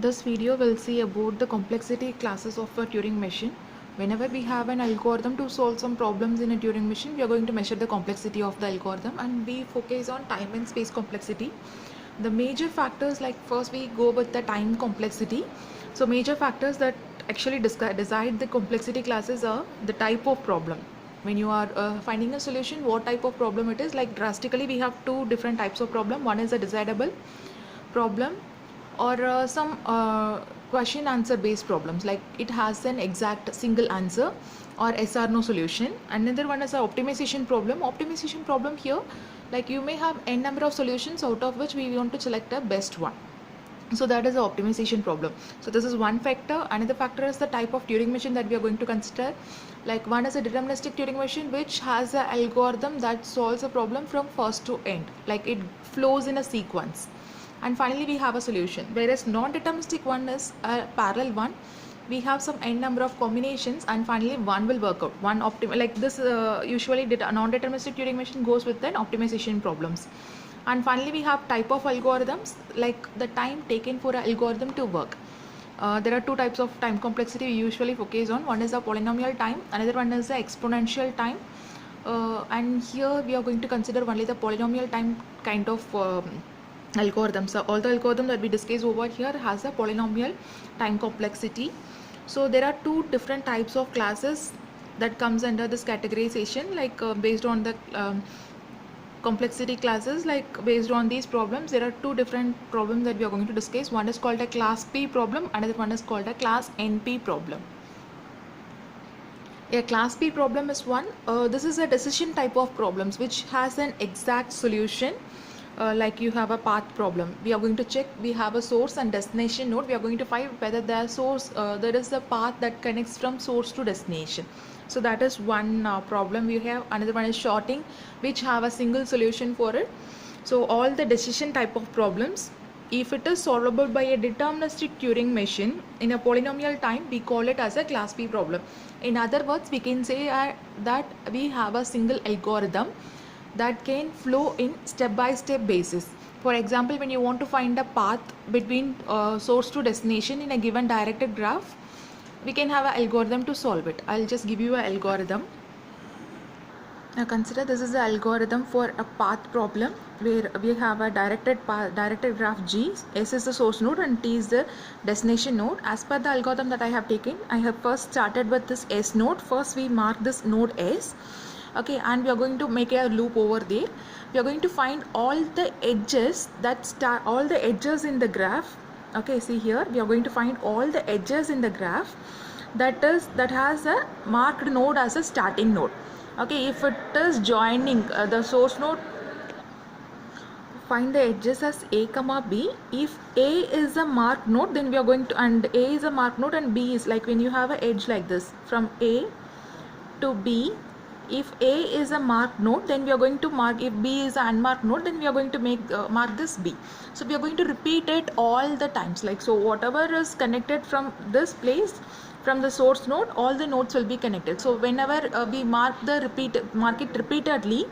This video will see about the complexity classes of a Turing machine. Whenever we have an algorithm to solve some problems in a Turing machine, we are going to measure the complexity of the algorithm, and we focus on time and space complexity. The major factors, like first we go with the time complexity. So major factors that actually decide the complexity classes are the type of problem. When you are finding a solution, what type of problem it is, like drastically we have two different types of problem. One is a decidable problem, or some question answer based problems, like it has an exact single answer or yes or no solution. Another one is a optimization problem. Here, like you may have n number of solutions, out of which we want to select a best one. So that is the optimization problem. So this is one factor. Another factor is the type of Turing machine that we are going to consider. Like one is a deterministic Turing machine, which has an algorithm that solves a problem from first to end, like it flows in a sequence. And finally we have a solution. Whereas non-deterministic one is a parallel one. We have some n number of combinations, and finally one will work out. One like this usually non-deterministic Turing machine goes with an optimization problems. And finally we have type of algorithms, like the time taken for an algorithm to work. There are two types of time complexity we usually focus on. One is the polynomial time, another one is the exponential time. And here we are going to consider only the polynomial time kind of algorithms. So all the algorithm that we discuss over here has a polynomial time complexity. So there are two different types of classes that comes under this categorization, like based on the complexity classes. Like based on these problems, there are two different problems that we are going to discuss. One is called a class P problem, another one is called a class NP problem. A class P problem is one. This is a decision type of problems which has an exact solution. Like you have a path problem, we are going to check, we have a source and destination node. We are going to find whether there is a path that connects from source to destination. So that is one problem we have. Another one is sorting, which have a single solution for it. So all the decision type of problems, if it is solvable by a deterministic Turing machine in a polynomial time, we call it as a class P problem. In other words, we can say that we have a single algorithm that can flow in step-by-step basis. For example, when you want to find a path between source to destination in a given directed graph, we can have an algorithm to solve it. I'll just give you an algorithm. Now consider this is the algorithm for a path problem, where we have a directed graph G. S is the source node and T is the destination node. As per the algorithm that I have taken, I have first started with this S node. First we mark this node S. Okay, and we are going to make a loop over there. We are going to find all the edges in the graph. Okay, see here, we are going to find all the edges in the graph that has a marked node as a starting node. Okay, if it is joining the source node, find the edges as A comma B. If A is a marked node, then we are going to, and A is a marked node and B is, like when you have an edge like this from A to B, if A is a marked node, then we are going to mark. If B is an unmarked node, then we are going to mark this B. So we are going to repeat it all the times. Like, so whatever is connected from this place, from the source node, all the nodes will be connected. So whenever we mark it repeatedly,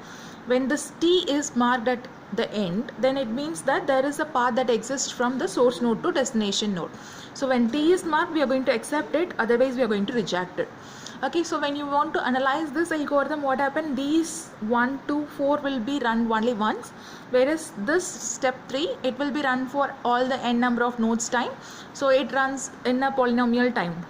when this T is marked at the end, then it means that there is a path that exists from the source node to destination node. So when T is marked, we are going to accept it, otherwise we are going to reject it. Okay, so when you want to analyze this algorithm, what happened, these 1, 2, 4 will be run only once, whereas this step 3, it will be run for all the n number of nodes time. So it runs in a polynomial time,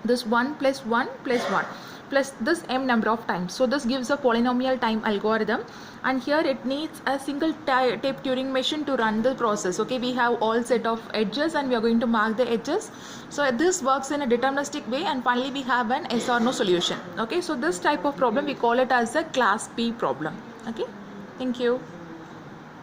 this 1 plus 1 plus 1 plus this m number of times. So this gives a polynomial time algorithm, and here it needs a single type Turing machine to run the process. Okay, we have all set of edges and we are going to mark the edges. So this works in a deterministic way, and finally we have an yes or no solution. Okay, so this type of problem we call it as a class P problem. Okay, thank you.